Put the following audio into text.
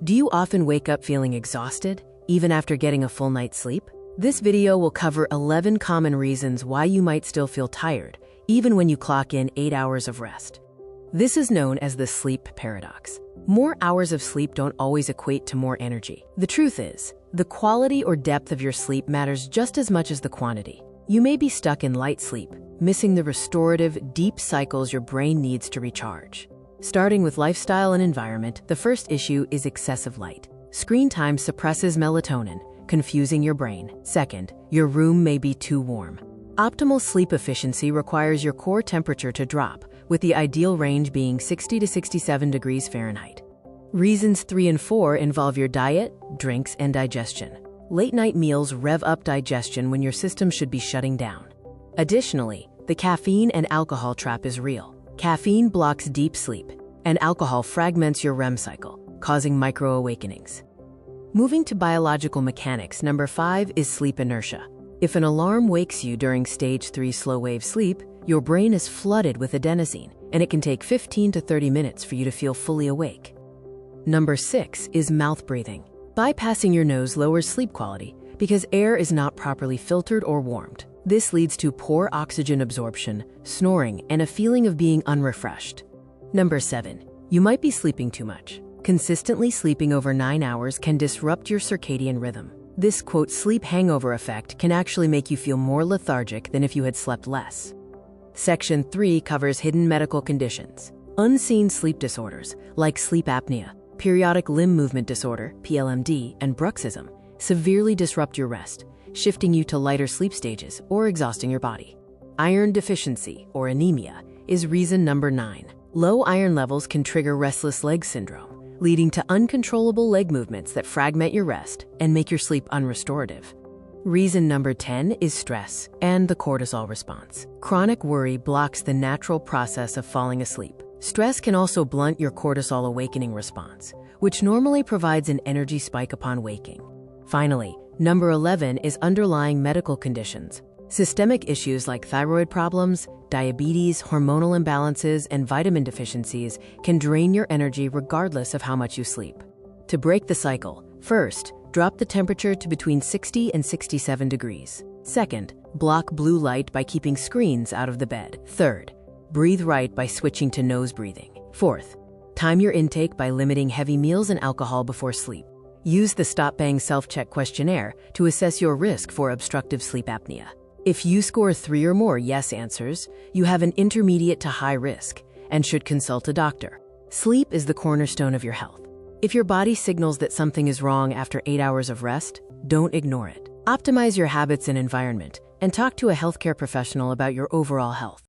Do you often wake up feeling exhausted, even after getting a full night's sleep? This video will cover 11 common reasons why you might still feel tired, even when you clock in 8 hours of rest. This is known as the sleep paradox. More hours of sleep don't always equate to more energy. The truth is, the quality or depth of your sleep matters just as much as the quantity. You may be stuck in light sleep, missing the restorative, deep cycles your brain needs to recharge. Starting with lifestyle and environment, the first issue is excessive light. Screen time suppresses melatonin, confusing your brain. Second, your room may be too warm. Optimal sleep efficiency requires your core temperature to drop, with the ideal range being 60 to 67 degrees Fahrenheit. Reasons 3 and 4 involve your diet, drinks, and digestion. Late-night meals rev up digestion when your system should be shutting down. Additionally, the caffeine and alcohol trap is real. Caffeine blocks deep sleep, and alcohol fragments your REM cycle, causing micro-awakenings. Moving to biological mechanics, number 5 is sleep inertia. If an alarm wakes you during stage 3 slow-wave sleep, your brain is flooded with adenosine, and it can take 15 to 30 minutes for you to feel fully awake. Number 6 is mouth breathing. Bypassing your nose lowers sleep quality because air is not properly filtered or warmed. This leads to poor oxygen absorption, snoring, and a feeling of being unrefreshed. Number 7, you might be sleeping too much. Consistently sleeping over 9 hours can disrupt your circadian rhythm. This, quote, sleep hangover effect can actually make you feel more lethargic than if you had slept less. Section 3 covers hidden medical conditions. Unseen sleep disorders, like sleep apnea, periodic limb movement disorder, PLMD, and bruxism, severely disrupt your rest, shifting you to lighter sleep stages or exhausting your body. Iron deficiency, or anemia, is reason number 9. Low iron levels can trigger restless leg syndrome, leading to uncontrollable leg movements that fragment your rest and make your sleep unrestorative. Reason number 10 is stress and the cortisol response. Chronic worry blocks the natural process of falling asleep. Stress can also blunt your cortisol awakening response, which normally provides an energy spike upon waking. Finally, number 11 is underlying medical conditions. Systemic issues like thyroid problems, diabetes, hormonal imbalances, and vitamin deficiencies can drain your energy regardless of how much you sleep. To break the cycle, first, drop the temperature to between 60 and 67 degrees. Second, block blue light by keeping screens out of the bed. Third, breathe right by switching to nose breathing. Fourth, time your intake by limiting heavy meals and alcohol before sleep. Use the Stop Bang Self-Check questionnaire to assess your risk for obstructive sleep apnea. If you score 3 or more yes answers, you have an intermediate to high risk and should consult a doctor. Sleep is the cornerstone of your health. If your body signals that something is wrong after 8 hours of rest, don't ignore it. Optimize your habits and environment and talk to a healthcare professional about your overall health.